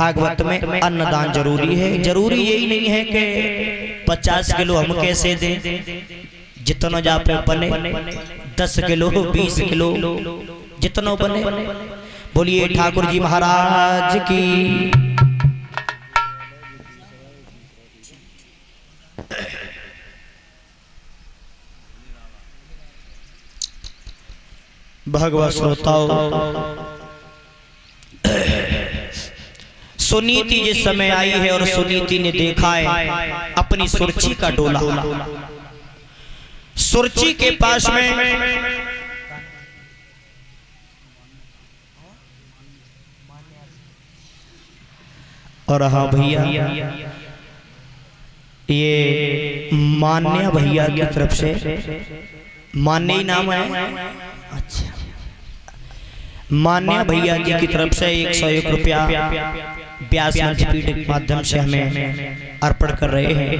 भागवत में अन्नदान जरूरी है। जरूरी यही नहीं है कि 50 किलो हम कैसे दें, जितना जा पे बने, 10 किलो 20 किलो जितना बने। बोलिए ठाकुर जी महाराज की। भगवत श्रोताओ, सुनीति जिस समय आई है और सुनीति ने देखा है अपनी सुरची का डोला, सुरची के पास में और हाँ भैया, ये मान्या भैया की तरफ से, मान्य ही नाम है, अच्छा, मान्या भैया जी की तरफ से 101 रुपया व्यास मंच पीठ के माध्यम से हमें अर्पण कर रहे हैं।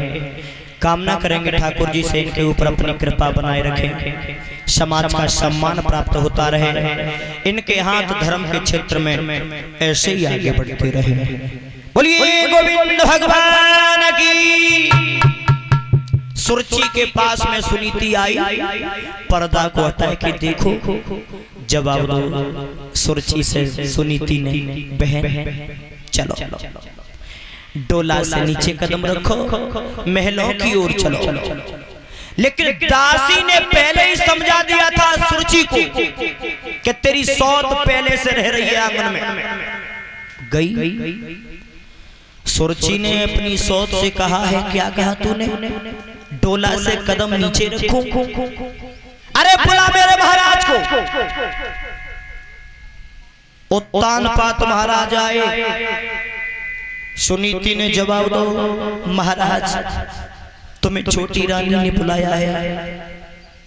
कामना करेंगे ठाकुर जी से इनके ऊपर अपनी कृपा बनाए रखें, समाज का सम्मान प्राप्त होता रहे, इनके हाथ धर्म के क्षेत्र में ऐसे ही आगे बढ़ते रहे। बोलिए गोविंद भगवान की। सुरची के पास में सुनीति आई, पर्दा को हटाए कि देखो, जवाब दो। सुरची से सुनीति ने, बहन चलो डोला से नीचे कदम रखो, महलों की ओर चलो। लेकिन दासी ने पहले ही समझा दिया था सुरची को कि तेरी सौत पहले से रह रही है आंगन में। गई सुरची ने अपनी सौत से कहा है, क्या कहा तूने? डोला से कदम नीचे रखूं? अरे बुला मेरे महाराज को। उत्तानपाद महाराज आए। सुनीति ने जवाब दो, महाराज तुम्हें छोटी रानी ने बुलाया है।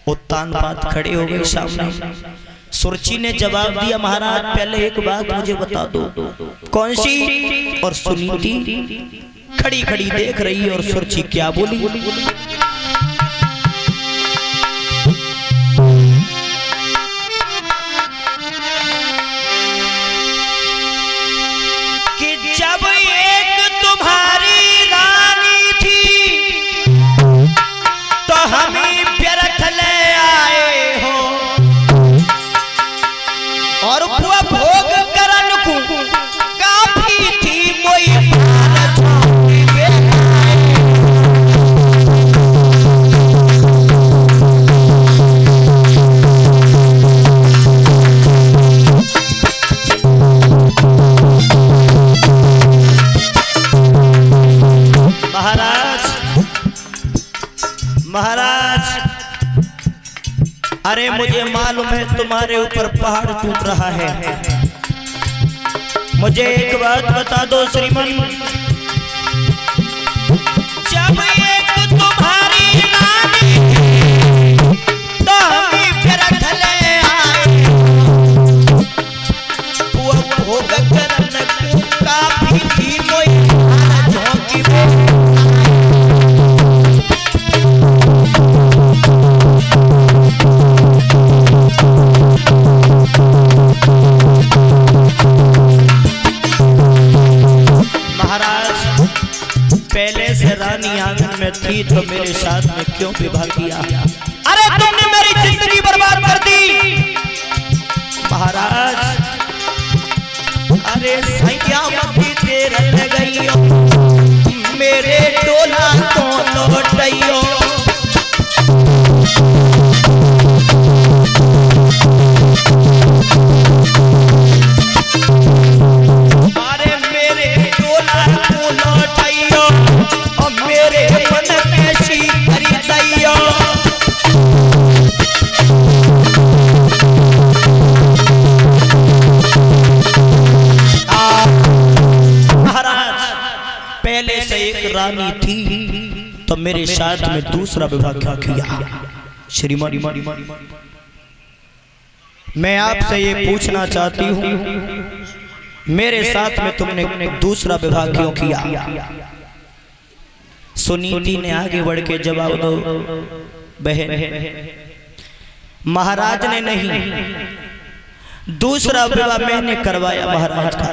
उत्तानपाद खड़े हो गए सामने। सुरची ने जवाब दिया, महाराज पहले एक बात मुझे बता दो, कौन सी? और सुनीति खड़ी खड़ी देख रही और सुरची क्या बोली? कि जब एक तुम्हारी रानी थी तो हम ही व्यर्थ ले आए हो, और भोग करन को काफी थी मोई महाराज। अरे मुझे मालूम है तुम्हारे ऊपर पहाड़ टूट रहा है, मुझे एक बात बता दो श्रीमन, जब एक तुम्हारी रानी तो हम ही व्यर्थ ले आए, वो भोग करन को काफी थी मोई झोंकी में। पहले से रानी आंगन में थी तो मेरे साथ में क्यों विवाह किया? अरे तुमने मेरी जिंदगी बर्बाद कर दी महाराज। अरे सैया मती देर गईयो, मेरे डोला तो लौटइयो। अरे मेरे डोला तो लौटइयो, मेरे मन कैसी खरीदैयो। महाराज पहले से एक रानी थी तो मेरे साथ में दूसरा विवाह क्या किया? श्रीमान मैं आपसे ये पूछना चाहती हूँ, मेरे साथ में तुमने दूसरा विवाह क्यों किया? सुनीति ने आगे बढ़ के जवाब दो, बहन महाराज ने नहीं, दूसरा विवाह मैंने करवाया महाराज का।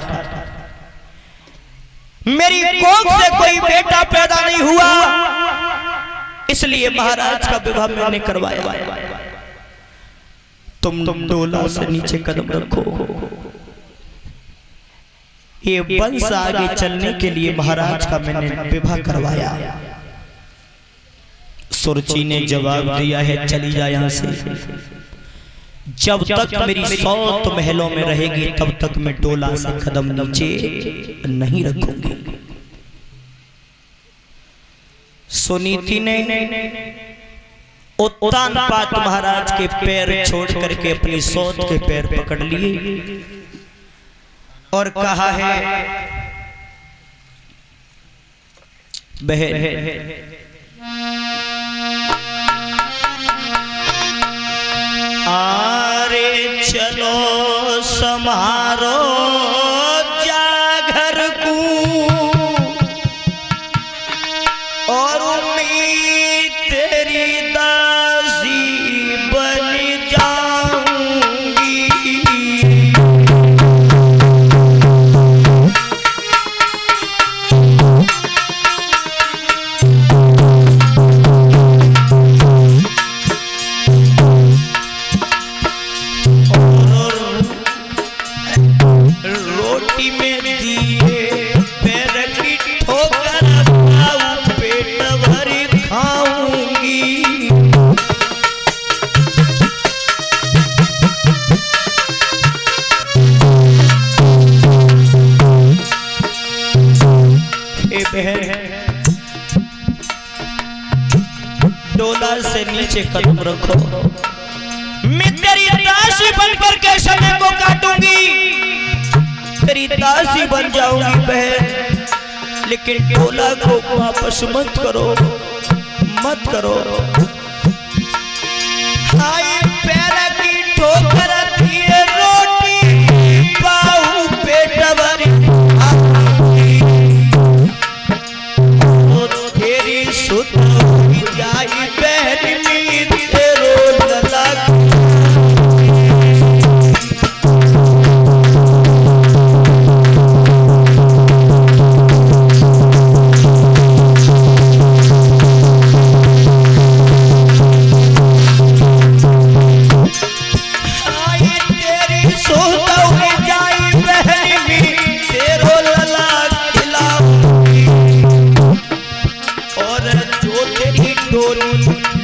मेरी कोख से कोई बेटा पैदा नहीं हुआ, इसलिए महाराज का विवाह मैंने करवाया। तुम डोला से नीचे कदम रखो। ये वंश आगे चलने के लिए महाराज का मैंने विवाह करवाया। सुरची ने जवाब दिया है, चली जा यहां से। जब तक मेरी सौत महलों में रहेगी तब तक मैं डोला से कदम नीचे नहीं रखूंगी। सुनीति ने उत्तानपाद महाराज के पैर छोड़ करके अपनी सौत के पैर पकड़ लिए और कहा है, बहन आरे चलो समारो जागर को और उम्मीद तेरी दासी बन जाऊंगी। रोटी में दिए पैर की ठोकर पेट भरी खाऊंगी। ए बहन, डोला से नीचे कदम रखो। मैं तेरी दासी बनकर के समय को काटूंगी, तेरी दासी बन जाऊंगी बहन, लेकिन डोला को वापस मत करो, मत करो। हाय पैर की ठोकर दिए रोटी पाऊ पेट भरी तेरी सुत जाई बहन मीत तेरो लला।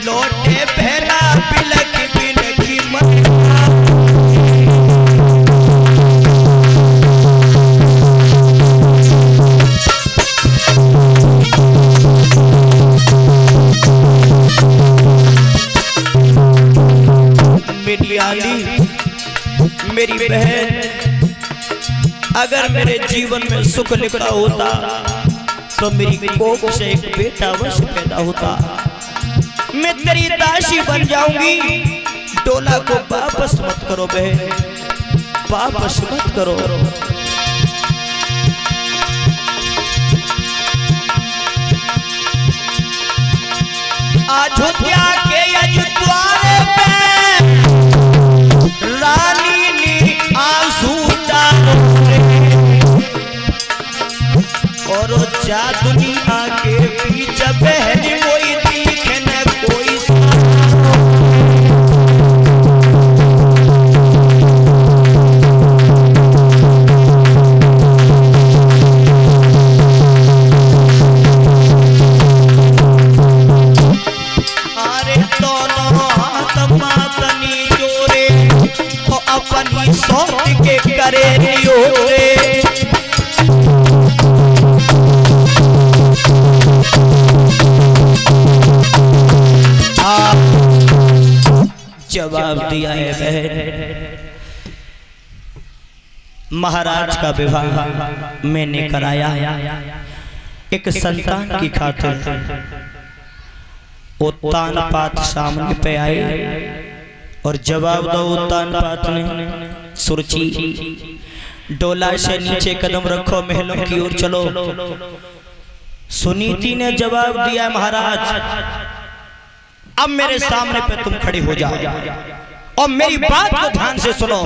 लौटे बहना बिलख बिलखी मेरी आली, मेरी बहन, अगर मेरे जीवन में सुख लिखा होता तो मेरी कोख से एक बेटा अवश्य पैदा होता। मैं तेरी दासी बन जाऊंगी। डोला को वापस मत करो बहन, वापस मत करो। अयोध्या के अजद्वारे पे रानी ने आंसू डाले और जा दुनिया के बीच बहन कोई दिखे न कोई। अरे दोनों हाथ मातनी जोड़े तो अपनी सौत के करे नियोरे। जवाब दिया है बहन, महाराज का विवाह मैंने कराया एक संतान की खातिर। उत्तानपाद सामने पे आए और जवाब दो उत्तानपाद ने, सुरची डोला से नीचे कदम रखो, महलों की ओर चलो। सुनीति ने जवाब दिया, महाराज अब मेरे सामने पे तुम खड़ी हो जाओ और मेरी बात को ध्यान से सुनो।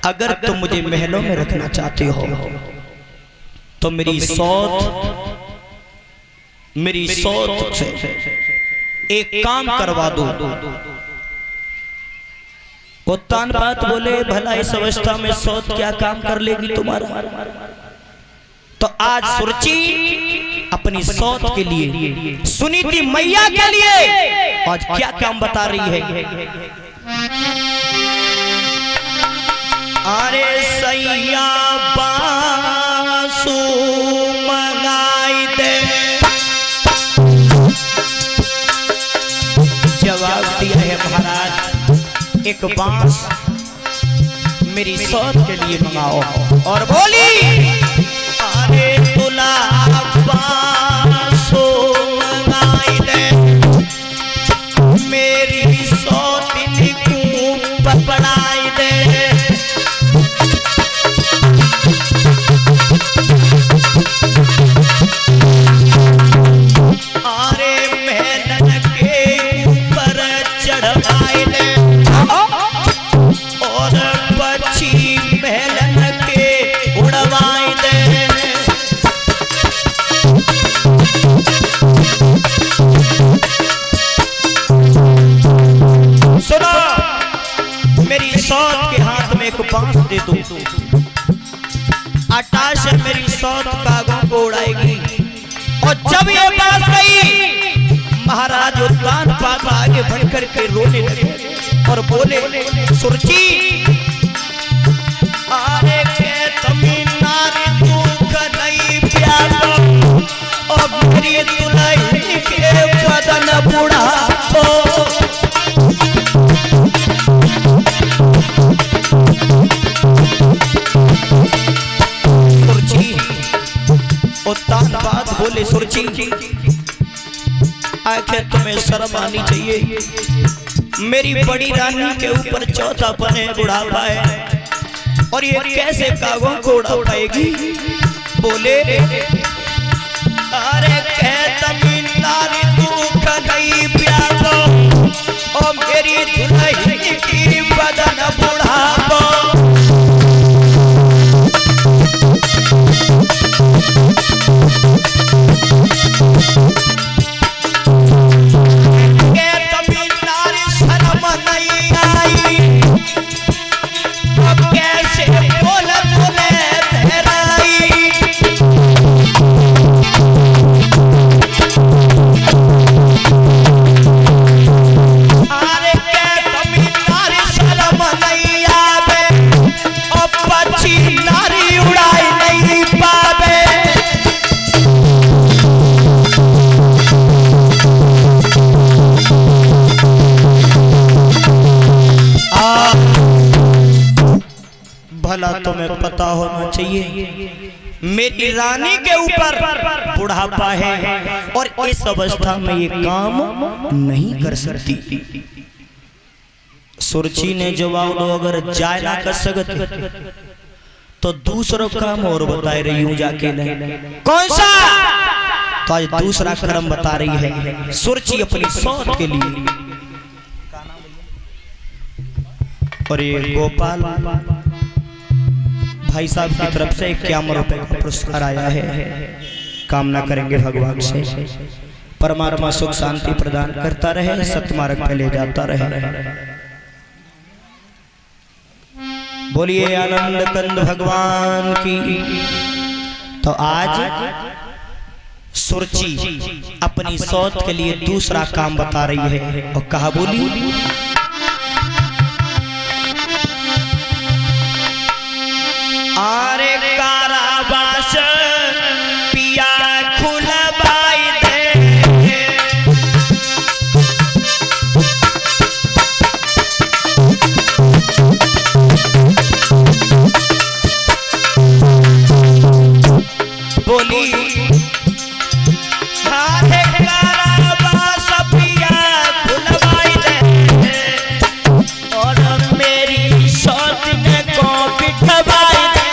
अगर तुम मुझे महलों में रखना चाहते हो तो मेरी सौत से एक काम करवा दो। वो तान बात बोले, भला इस अवस्था में सौत क्या काम कर लेगी तुम्हारा? तो आज सुरची अपनी सौत के लिए, सुनीति मैया के लिए आज क्या काम बता रही है। अरे सैया बासु मंगाई दे, जवाब दिया है महाराज, एक बांस मेरी सौत के लिए मंगाओ। और बोली, अरे तुला बांसो मंगाई दे, मेरी सौतिन को पकड़ाई दे। अरे मेहनत के ऊपर चढ़ाई दे, और पक्षी मेहनत के उड़वाई दे। सुनो, मेरी सौत के हाथ में एक बांस दे दो, आकाश से मेरी सौत कागों को उड़ाएगी। और जब ये बांस गई, महाराज उद्यान पाता आगे बढ़कर के रोने लगे और बोले, सुरची अरे के तमिनारी दुख नहीं प्यारो, और मेरी दुल्हन के बदन बुढ़ापो। सुरची उद्यान बात बोले, सुरची आखिर तुम्हें शर्म आनी चाहिए, मेरी बड़ी रानी के ऊपर चौथा पने बुढ़ापा है, और ये कैसे कागों को उड़ा पाएगी। बोले, अरे तमिनारी दुख नहीं प्यारो, और मेरी दुल्हन की बदन बुढ़ापो। भला तुम्हें पता होना चाहिए, मेरी रानी के ऊपर बुढ़ापा है, और इस अवस्था में ये काम नहीं कर सकती। सुरची ने जवाब दो, अगर जाए ना कर सकते तो दूसरा काम और बता रही हूं जाके। नहीं, कौन सा? तो आज दूसरा कर्म बता रही है सुरची अपनी सौत के लिए। और ये गोपाल भाई साहब की तरफ से 51 रुपए का पुरस्कार आया है। कामना करेंगे भगवान से परमात्मा सुख शांति प्रदान करता रहे, सतमार्ग पे ले जाता रहे। बोलिए आनंद कंद भगवान की। तो आज सुरची अपनी सौत के लिए दूसरा काम बता रही है, और कहा बोली, आरे कारावास पिया खुलवाई दे, बोली आरे कारावास पिया खुलवाई दे, और मेरी सौत को बिठवाई दे।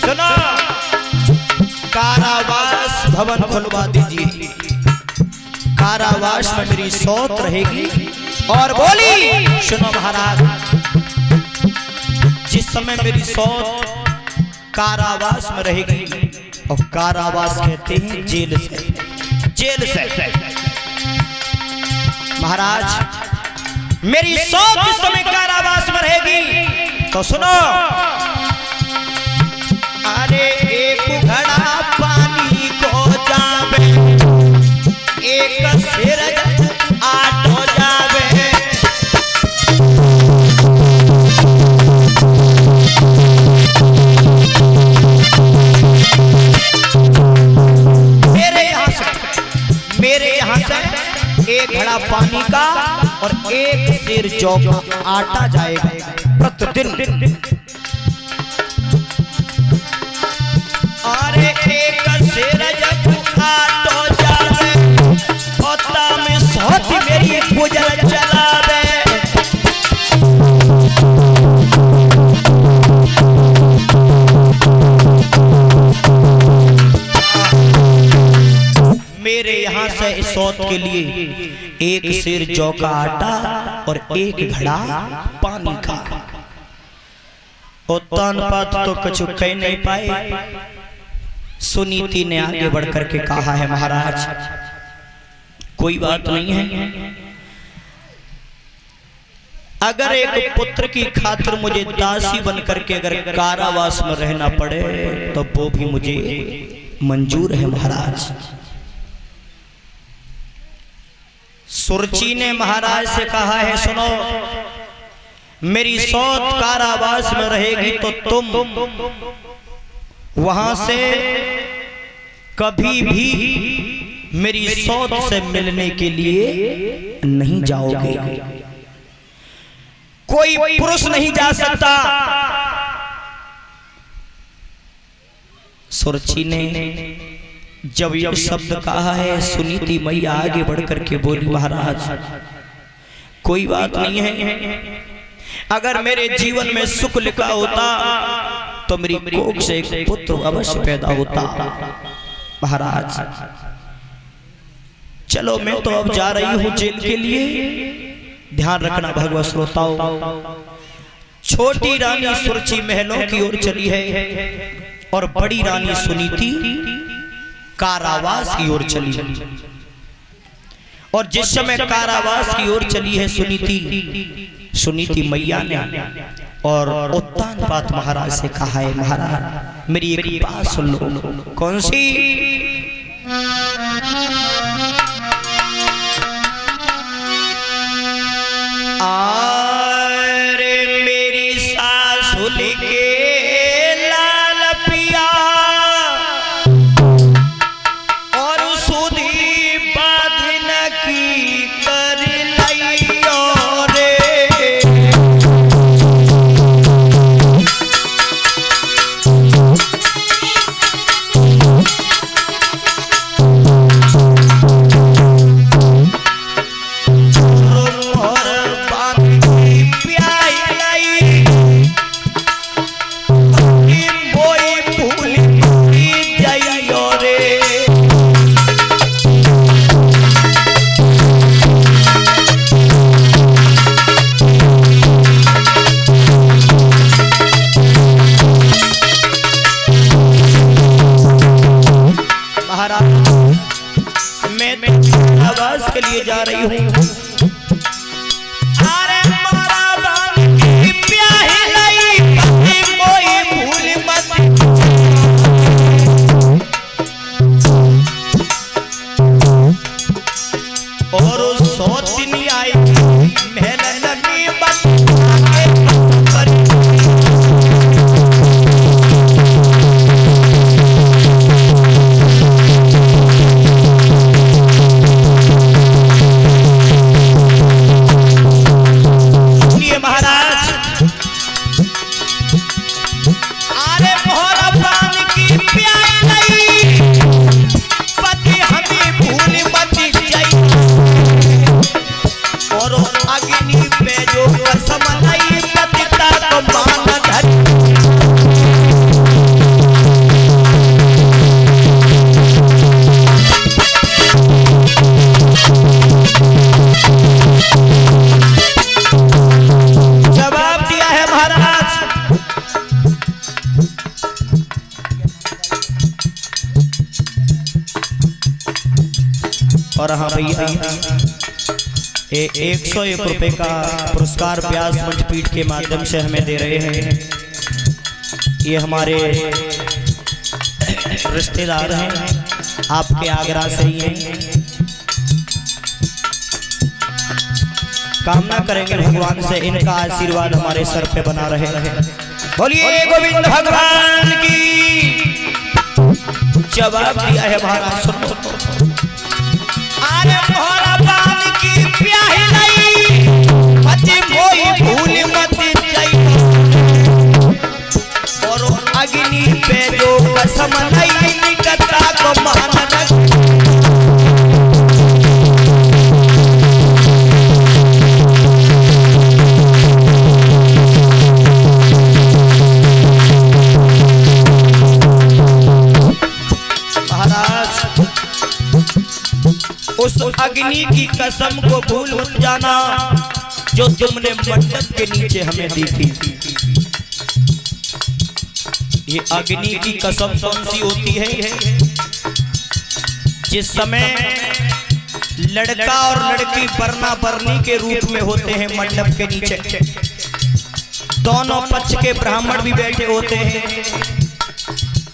सुनो, कारावास भवन खुलवा दीजिए, कारावास में मेरी सौत रहेगी, और बोली, सुनो महाराज, जिस समय मेरी सौत कारावास में रहेगी, और कारावास कहते हैं जेल से, जेल से। महाराज मेरी सौत जिस समय कारावास में रहेगी तो सुनो, अरे एक घड़ा पानी को जावे, एक सिर आट हो जावे, मेरे यहाँ से एक घड़ा पानी का और एक सिर जौ का आटा जाएगा प्रतिदिन। अरे एक सिर जब आटो जावे, होता में सोती मेरी गुजर चलावे, मेरे यहाँ से इस सौत के लिए एक सिर जौ का आटा और एक घड़ा पानी का। उत्तान पात तो कछु कह नहीं पाए। सुनीति ने आगे बढ़कर के कहा है, महाराज कोई बात नहीं है, अगर एक पुत्र की खातिर मुझे दासी बनकर के अगर कारावास में रहना पड़े तो वो भी मुझे मंजूर है महाराज। सुरची ने महाराज से कहा है, सुनो, मेरी सौत कारावास में रहेगी तो तुम वहां से कभी भी मेरी सौत से मिलने के लिए नहीं जाओगे, कोई पुरुष नहीं जा सकता। सुरची ने जब यह शब्द कहा है, सुनीति मैया आगे बढ़कर के बोली, महाराज कोई बात नहीं है, अगर मेरे जीवन में सुख लिखा होता तो मेरी कोख से एक पुत्र अवश्य पैदा होता। महाराज चलो, मैं तो अब जा रही हूं जेल के लिए, ध्यान रखना भगवत श्रोताओं। छोटी रानी सुरची महलों की ओर चली है और बड़ी रानी सुनीति कारावास की ओर चली है। और जिस समय कारावास की ओर चली है सुनीति मैया ने और उत्तान पात महाराज से कहा है, महाराज मेरी एक बात सुन लो। कौन सी? अरे मेरी सासु के लाल पिया और सुधी बाधन की कर लियो रे, के लिए जा रही हूँ। अरे मारा बान की प्याही नहीं, कोई भूल मत। और 100 दिन आई महल लगी भैया 101 रुपए का पुरस्कार व्यास मंचपीठ के माध्यम से हमें दे रहे हैं। ये हमारे रिश्तेदार हैं, आपके आगरा से ही हैं। कामना करेंगे भगवान से इनका आशीर्वाद हमारे सर पे बना रहे। बोलिए गोविंद भगवान की। जवाब दिया है महाराज, अरे मोहरा पान की प्याही नहीं मत मोई भूल मत जाई, और अग्नि पे जो कसम नहीं निकलता को मान रख। उस अग्नि की कसम को भूल मत जाना जो तुमने मंडप के नीचे हमें दी थी। ये अग्नि की कसम कौन सी होती है? जिस समय लड़का और लड़की बरना बरनी के रूप में होते हैं मंडप के नीचे, दोनों पक्ष के ब्राह्मण भी बैठे होते हैं,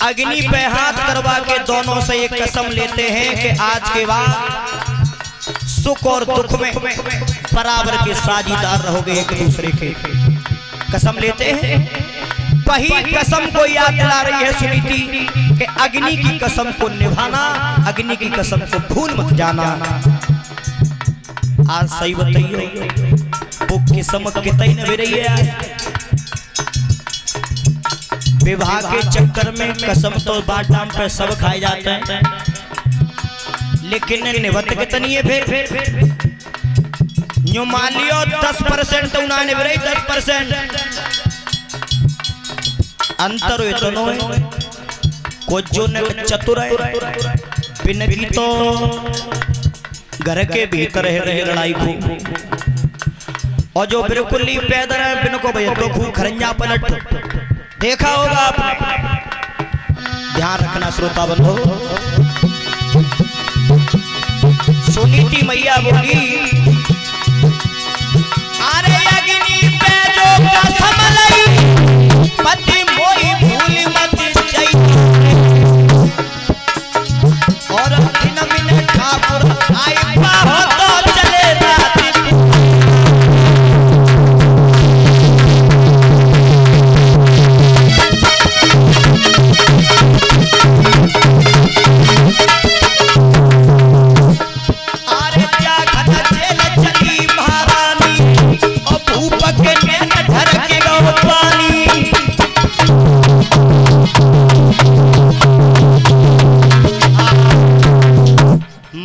अग्नि पे हाथ करवा के दोनों से एक कसम लेते हैं कि आज के बाद सुख और दुख में बराबर के साझीदार रहोगे एक दूसरे के। कसम लेते हैं। वही कसम को याद दिला रही है सुनीति कि अग्नि की कसम को निभाना, अग्नि की कसम को भूल मत जाना। आज सही बताइए वो किस्म कितनी न रही है। विवाह के चक्कर में कसम तो बात टाइम पे सब खाए जाते हैं, लेकिन निभत कितनी है फिर? न्यू मान लियो 10% उन्होंने 10% अंतर इतनो को जो न चतुर है बिन की तो घर के भीतर रहे लड़ाई को, और जो बिल्कुल ही पैदल है बिन को भैया तो खूब खरंजा पलट देखा होगा आपने। ध्यान रखना श्रोता बंधु। सुनीति मैया बोली, अरे अग्नि पे जो कसम लई पति मोई भूल मत जाई, और दिन मिनट ठाकुर आई पाहो तो चले रात।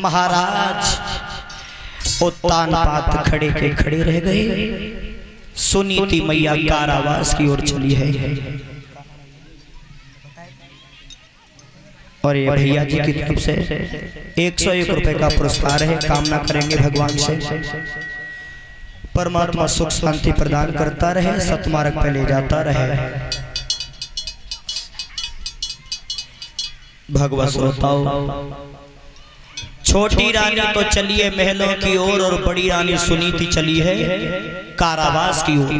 महाराज उत्तान पात खड़े के खड़े रह गए। सुनीति मैया कारावास की ओर चली है, और ये भैया जी की तरफ से 101 रुपए का पुरस्कार है। कामना करेंगे भगवान से परमात्मा सुख शांति प्रदान करता रहे, सतमार्ग पे ले जाता रहे। भगवत श्रोताओं, छोटी रानी तो चलिए महलों की ओर, और बड़ी रानी सुनीति चली है कारावास की ओर।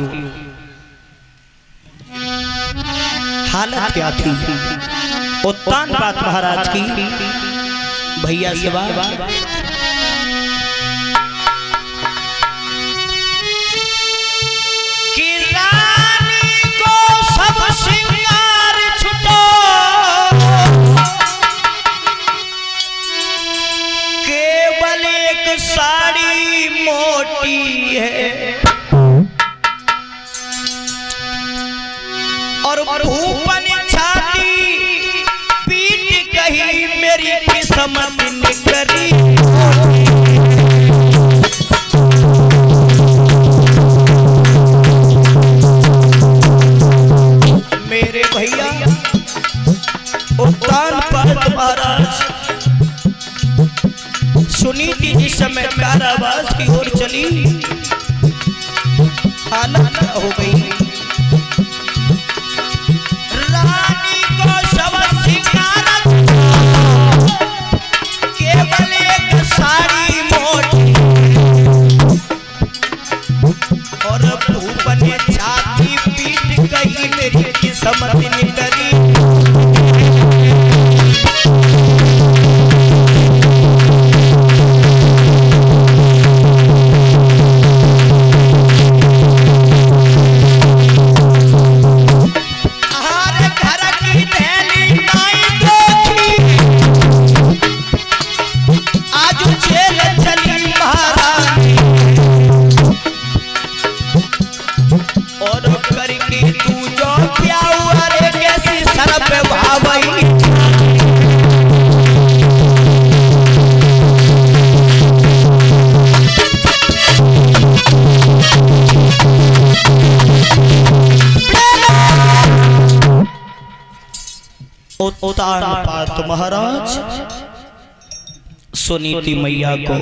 हालत क्या थी उत्तान पात महाराज की? भैया सेवा कि रानी को सब श्रृंगार छुटो, केवल एक साड़ी मोटी है, और भूपन छाती पीट कही मेरी किस्मत निकली। मेरे भैया उत्तान पात महाराज सुनीति जिस समय कारावास की ओर चली, हालत हो गई। रानी को सब श्रृंगार केवल एक साड़ी उत्तान पात महाराज सुनीति मैया को